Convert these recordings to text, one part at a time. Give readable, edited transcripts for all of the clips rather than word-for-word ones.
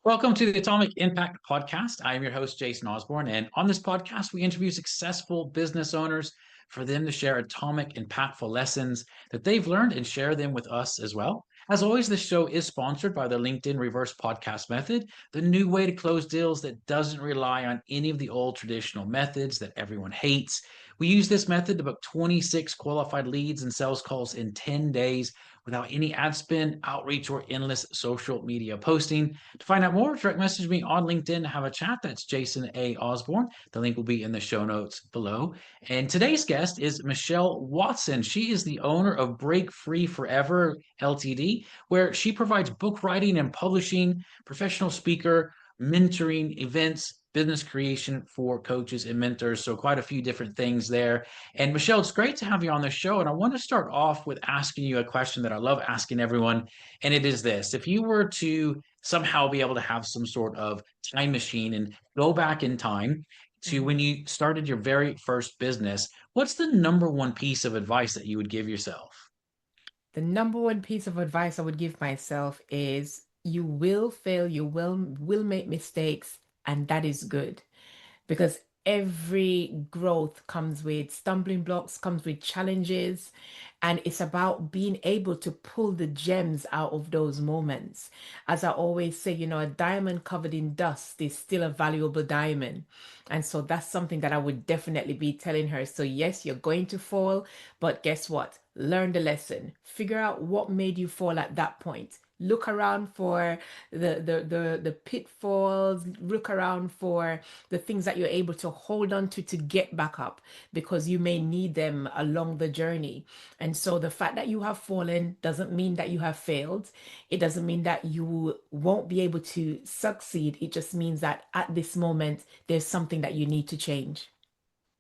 Welcome to the Atomic Impact Podcast. I am your host, Jason Osborne. And on this podcast, we interview successful business owners for them to share atomic, impactful lessons that they've learned and share them with us as well. As always, this show is sponsored by the LinkedIn Reverse Podcast Method, the new way to close deals that doesn't rely on any of the old traditional methods that everyone hates. We use this method to book 26 qualified leads and sales calls in 10 days without any ad spend, outreach, or endless social media posting. To find out more, direct message me on LinkedIn to have a chat. That's Jason A. Osborne. The link will be in the show notes below. And today's guest is Michelle Watson. She is the owner of Break Free Forever Ltd, where she provides book writing and publishing, professional speaker, mentoring, events, business creation for coaches and mentors. So, quite a few different things there. And Michelle, it's great to have you on the show. And I want to start off with asking you a question that I love asking everyone. And it is this: if you were to somehow be able to have some sort of time machine and go back in time to Mhm. when you started your very first business, what's the number one piece of advice that you would give yourself? The number one piece of advice I would give myself is you will fail, you will make mistakes, and that is good because every growth comes with stumbling blocks, comes with challenges, and it's about being able to pull the gems out of those moments. As I always say, a diamond covered in dust is still a valuable diamond. And so that's something that I would definitely be telling her. So, yes, you're going to fall, but guess what? Learn the lesson. Figure out what made you fall at that point. Look around for the pitfalls, look around for the things that you're able to hold on to get back up because you may need them along the journey. And so the fact that you have fallen doesn't mean that you have failed. It doesn't mean that you won't be able to succeed. It just means that at this moment, there's something that you need to change.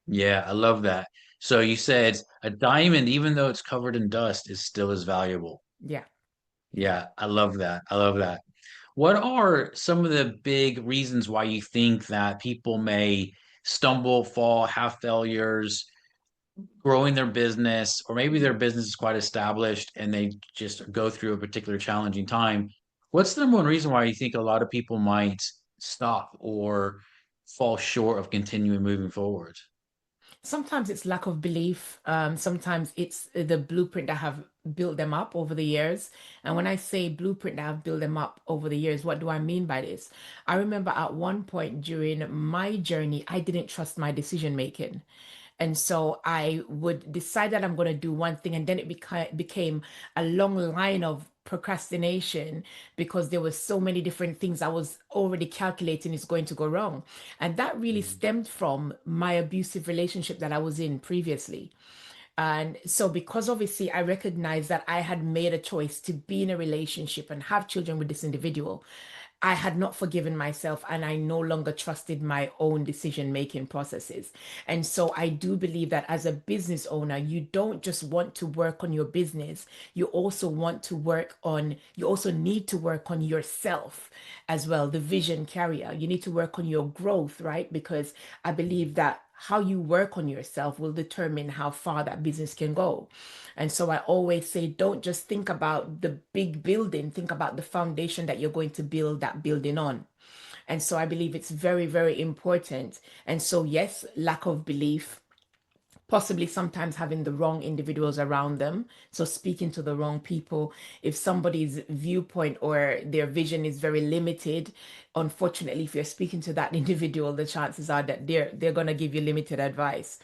Yeah, I love that. So you said a diamond, even though it's covered in dust, is still as valuable. Yeah. Yeah, I love that. I love that. What are some of the big reasons why you think that people may stumble, fall, have failures, growing their business, or maybe their business is quite established and they just go through a particular challenging time? What's the number one reason why you think a lot of people might stop or fall short of continuing moving forward? Sometimes it's lack of belief. Sometimes it's the blueprint that have built them up over the years. And when I say blueprint that have built them up over the years, what do I mean by this? I remember at one point during my journey, I didn't trust my decision making. And so I would decide that I'm going to do one thing, and then it became a long line of procrastination because there were so many different things I was already calculating is going to go wrong. And that really stemmed from my abusive relationship that I was in previously. And so, because obviously I recognized that I had made a choice to be in a relationship and have children with this individual, I had not forgiven myself and I no longer trusted my own decision making processes. And so I do believe that as a business owner, you don't just want to work on your business, you also need to work on yourself as well, the vision carrier. You need to work on your growth, right? Because I believe that how you work on yourself will determine how far that business can go. And so I always say, don't just think about the big building, think about the foundation that you're going to build that building on. And so I believe it's very, very important. And so, yes, lack of belief, possibly sometimes having the wrong individuals around them. So speaking to the wrong people. If somebody's viewpoint or their vision is very limited, unfortunately, if you're speaking to that individual, the chances are that they're gonna give you limited advice.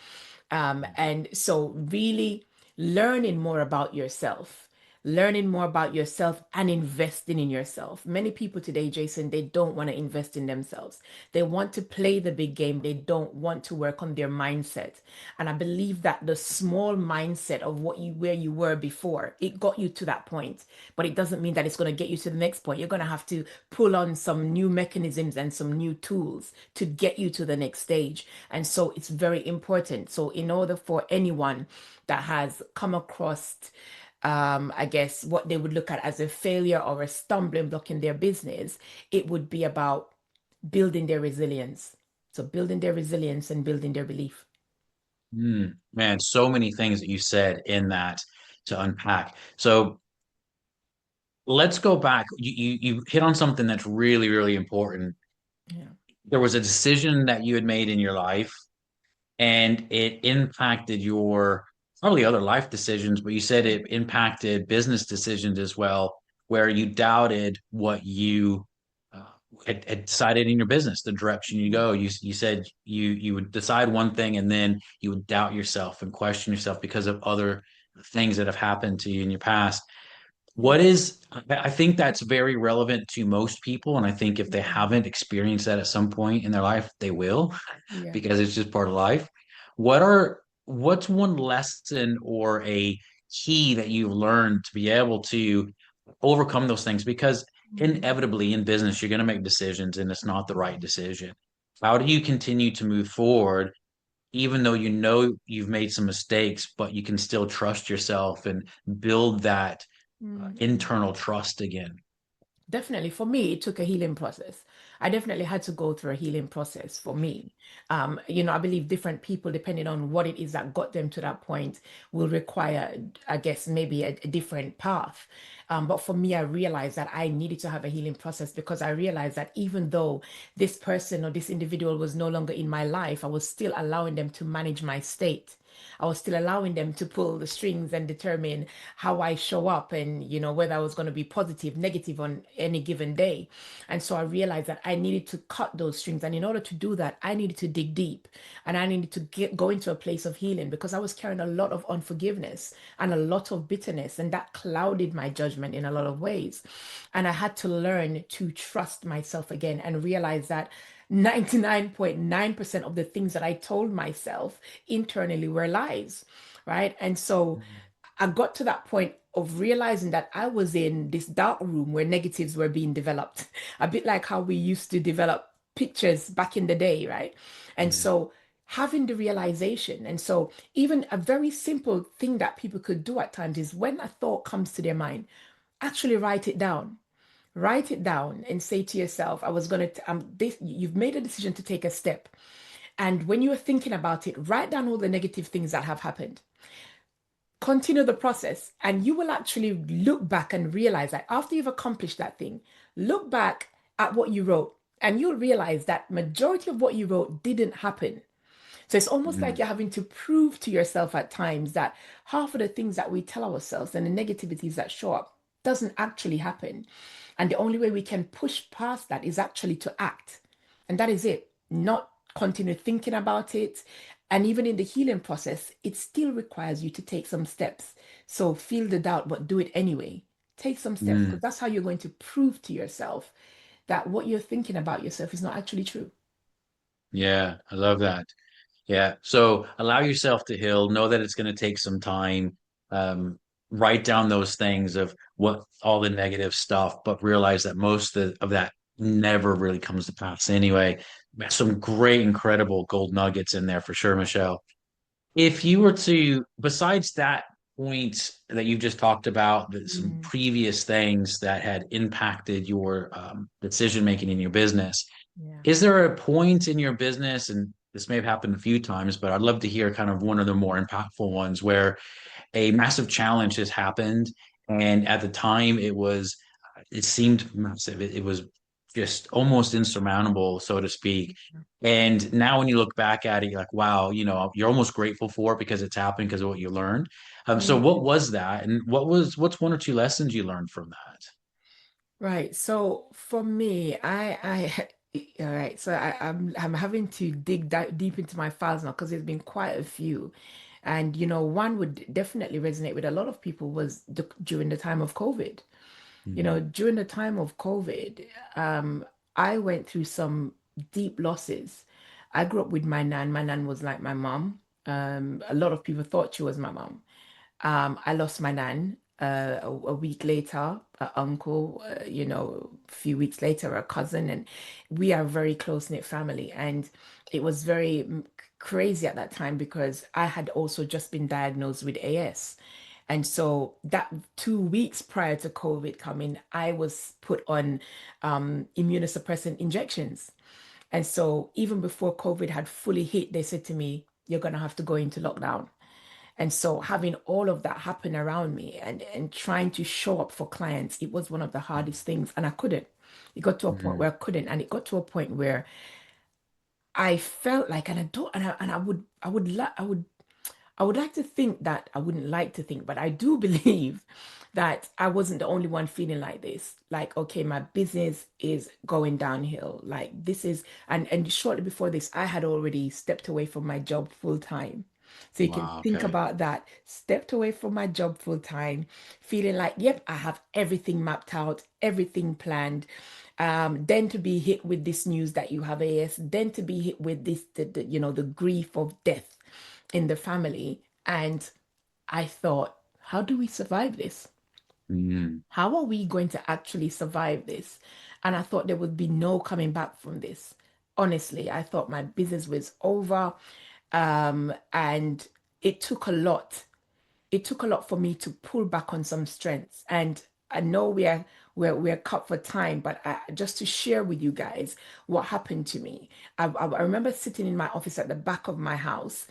And so really learning more about yourself, learning more about yourself and investing in yourself. Many people today, Jason, they don't want to invest in themselves. They want to play the big game. They don't want to work on their mindset. And I believe that the small mindset of where you were before, it got you to that point. But it doesn't mean that it's going to get you to the next point. You're going to have to pull on some new mechanisms and some new tools to get you to the next stage. And so it's very important. So in order for anyone that has come across I guess what they would look at as a failure or a stumbling block in their business, it would be about building their resilience. So building their resilience and building their belief. Man, so many things that you said in that to unpack. So let's go back. You hit on something that's really, really important. Yeah. There was a decision that you had made in your life, and it impacted your probably other life decisions, but you said it impacted business decisions as well, where you doubted what you uh, had decided in your business, the direction you go. You said you would decide one thing and then you would doubt yourself and question yourself because of other things that have happened to you in your past. What Yeah. is, I think that's very relevant to most people. And I think if they Mhm. haven't experienced that at some point in their life, they will, Yeah. because it's just part of life. What's one lesson or a key that you've learned to be able to overcome those things? Because Mhm. inevitably in business, you're going to make decisions and it's not the right decision. How do you continue to move forward even though you know you've made some mistakes, but you can still trust yourself and build that Mhm. internal trust again? Definitely. For me, it took a healing process. I definitely had to go through a healing process for me. I believe different people, depending on what it is that got them to that point, will require, I guess, maybe a different path. But for me, I realized that I needed to have a healing process because I realized that even though this person or this individual was no longer in my life, I was still allowing them to manage my state. I was still allowing them to pull the strings and determine how I show up and, whether I was going to be positive, negative on any given day. And so I realized that I needed to cut those strings. And in order to do that, I needed to dig deep and I needed to go into a place of healing because I was carrying a lot of unforgiveness and a lot of bitterness. And that clouded my judgment in a lot of ways. And I had to learn to trust myself again and realize that 99.9% of the things that I told myself internally were lies, right? And so I got to that point of realizing that I was in this dark room where negatives were being developed, a bit like how we used to develop pictures back in the day, right? And Yeah. so having the realization, and so even a very simple thing that people could do at times is when a thought comes to their mind, actually write it down. Write it down and say to yourself, I was going to, this, you've made a decision to take a step. And when you're thinking about it, write down all the negative things that have happened. Continue the process, and you will actually look back and realize that after you've accomplished that thing, look back at what you wrote, and you'll realize that majority of what you wrote didn't happen. So it's almost like Mm, you're having to prove to yourself at times that half of the things that we tell ourselves and the negativities that show up doesn't actually happen. And the only way we can push past that is actually to act. And that is it, not continue thinking about it. And even in the healing process, it still requires you to take some steps. So feel the doubt, but do it anyway. Take some steps because mm. that's how you're going to prove to yourself that what you're thinking about yourself is not actually true. Yeah, I love that. Yeah. So allow yourself to heal. Know that it's going to take some time. Um, write down those things of what all the negative stuff, but realize that most of that never really comes to pass anyway. Some great, incredible gold nuggets in there for sure, Michelle. If you were to, besides that point that you've just talked about, some Mm, previous things that had impacted your decision making in your business, yeah. is there a point in your business, and this may have happened a few times, but I'd love to hear kind of one of the more impactful ones where a massive challenge has happened, and at the time it seemed massive. It was just almost insurmountable, so to speak. And now when you look back at it, you're like, wow, you're almost grateful for it because it's happened because of what you learned. So what Mhm. was that? And what's one or two lessons you learned from that? Right. So for me, all right. So I'm having to dig deep into my files now because there's been quite a few, and one would definitely resonate with a lot of people was during the time of COVID. Mm, During the time of COVID, I went through some deep losses. I grew up with my nan. My nan was like my mom. A lot of people thought she was my mom. I lost my nan a week later, an uncle, a few weeks later, a cousin, and we are a very close-knit family. And it was very crazy at that time because I had also just been diagnosed with AS. And so that 2 weeks prior to COVID coming, I was put on immunosuppressant injections. And so even before COVID had fully hit, they said to me, you're going to have to go into lockdown. And so having all of that happen around me and trying to show up for clients, it was one of the hardest things. And I couldn't. It got to a point Mm, where I couldn't. And it got to a point where I felt like, and I don't, and I would like to think that I wouldn't like to think, but I do believe that I wasn't the only one feeling like this. Like, okay, my business is going downhill. Like this is, and shortly before this, I had already stepped away from my job full time. So you can wow. think Okay. about that. Stepped away from my job full time, feeling like, yep, I have everything mapped out, everything planned. Then to be hit with this news that you have AS, then to be hit with this, the grief of death in the family. And I thought, how do we survive this? Mm, How are we going to actually survive this? And I thought there would be no coming back from this. Honestly, I thought my business was over. And it took a lot. It took a lot for me to pull back on some strengths. And I know we're cut for time, but just to share with you guys what happened to me. I remember sitting in my office at the back of my house,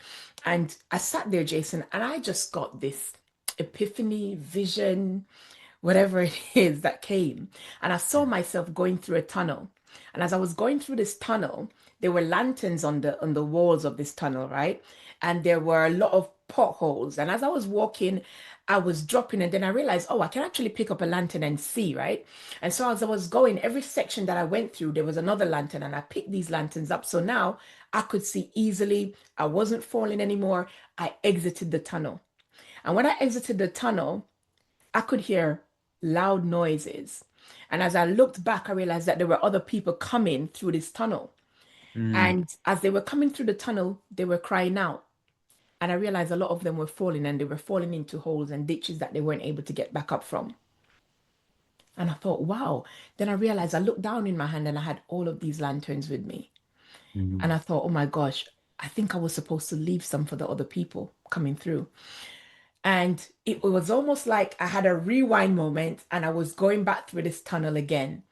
and I sat there, Jason, and I just got this epiphany, vision, whatever it is that came. And I saw myself going through a tunnel. And as I was going through this tunnel, there were lanterns on the walls of this tunnel, right? And there were a lot of potholes. And as I was walking, I was dropping, and then I realized, oh, I can actually pick up a lantern and see, right? And so as I was going, every section that I went through, there was another lantern, and I picked these lanterns up. So now I could see easily. I wasn't falling anymore. I exited the tunnel. And when I exited the tunnel, I could hear loud noises. And as I looked back, I realized that there were other people coming through this tunnel. mm, And as they were coming through the tunnel, they were crying out. And I realized a lot of them were falling, and they were falling into holes and ditches that they weren't able to get back up from. And I thought, wow. Then I realized I looked down in my hand and I had all of these lanterns with me. And mm, I thought, oh my gosh, I think I was supposed to leave some for the other people coming through. And it was almost like I had a rewind moment and I was going back through this tunnel again.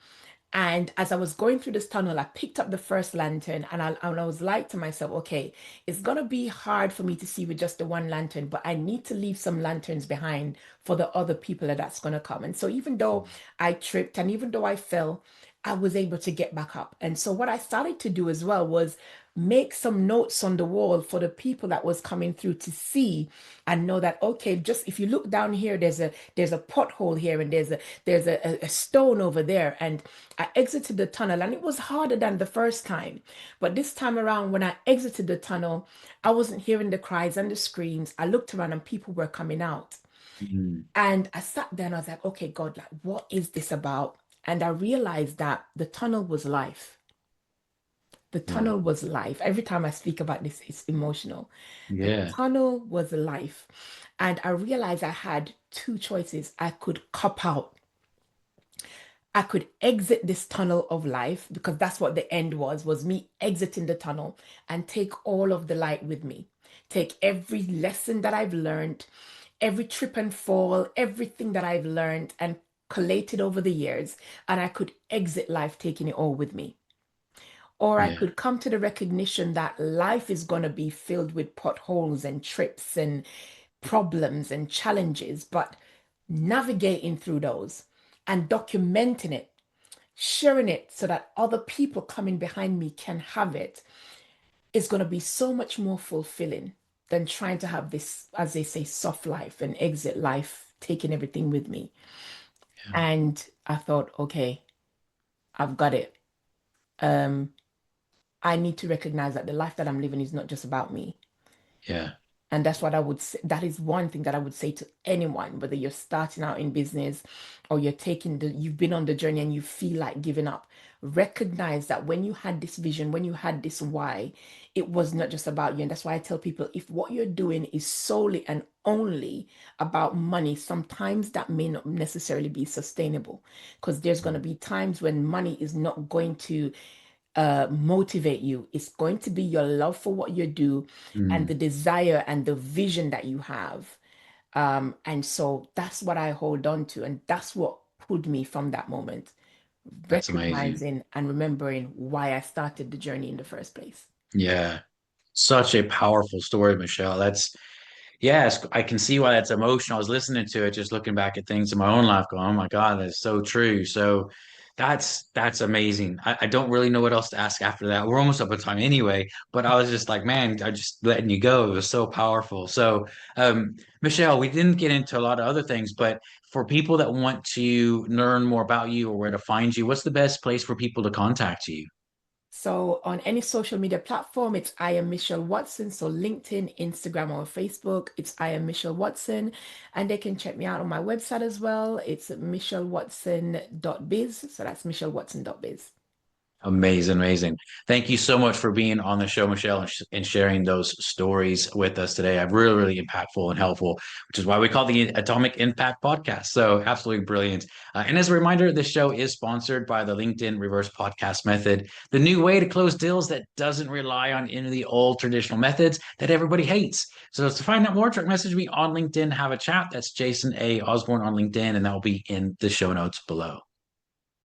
And as I was going through this tunnel, I picked up the first lantern, and I was like to myself, okay, it's going to be hard for me to see with just the one lantern, but I need to leave some lanterns behind for the other people that's going to come. And so even though I tripped and even though I fell, I was able to get back up. And so what I started to do as well was make some notes on the wall for the people that was coming through to see and know that, okay, just if you look down here, there's a pothole here, and there's a stone over there. And I exited the tunnel, and it was harder than the first time. But this time around, when I exited the tunnel, I wasn't hearing the cries and the screams. I looked around and people were coming out. mm. And I sat there and I was like, okay, God, like, what is this about? And I realized that the tunnel was life. The Yeah. tunnel was life. Every time I speak about this, it's emotional. The Yeah. tunnel was life. And I realized I had two choices. I could cop out. I could exit this tunnel of life, because that's what the end was me exiting the tunnel and take all of the light with me. Take every lesson that I've learned, every trip and fall, everything that I've learned and collated over the years, and I could exit life taking it all with me. Or I Yeah. could come to the recognition that life is going to be filled with potholes and trips and problems and challenges, but navigating through those and documenting it, sharing it so that other people coming behind me can have it, is going to be so much more fulfilling than trying to have this, as they say, soft life and exit life, taking everything with me. Yeah. And I thought, okay, I've got it. Um, I need to recognize that the life that I'm living is not just about me. Yeah. And that's what I would say. That is one thing that I would say to anyone, whether you're starting out in business or you've been on the journey and you feel like giving up. Recognize that when you had this vision, when you had this why, it was not just about you. And that's why I tell people, if what you're doing is solely and only about money, sometimes that may not necessarily be sustainable, because there's going to be times when money is not going to motivate you. It's going to be your love for what you do and the Mm, desire and the vision that you have. And so that's what I hold on to. And that's what pulled me from that moment, that's amazing. recognizing and remembering why I started the journey in the first place. Yeah. Such a powerful story, Michelle. That's Yes, I can see why that's emotional. I was listening to it, just looking back at things in my own life, going, "Oh my God, that's so true." So that's amazing. I don't really know what else to ask after that. We're almost up on time anyway, but I was just like, man, I just letting you go. It was so powerful. So, Michelle, we didn't get into a lot of other things, but for people that want to learn more about you or where to find you, what's the best place for people to contact you? So on any social media platform, it's I am Michelle Watson. So LinkedIn, Instagram, or Facebook, it's I am Michelle Watson. And they can check me out on my website as well. It's michellewatson.biz. So that's michellewatson.biz. Amazing, amazing. Thank you so much for being on the show, Michelle, and sharing those stories with us today. I'm really, really impactful and helpful, which is why we call the Atomic Impact Podcast. So, absolutely brilliant. And as a reminder, this show is sponsored by the LinkedIn Reverse Podcast Method, the new way to close deals that doesn't rely on any of the old traditional methods that everybody hates. So, to find out more, direct message me on LinkedIn, have a chat. That's Jason A. Osborne on LinkedIn, and that will be in the show notes below.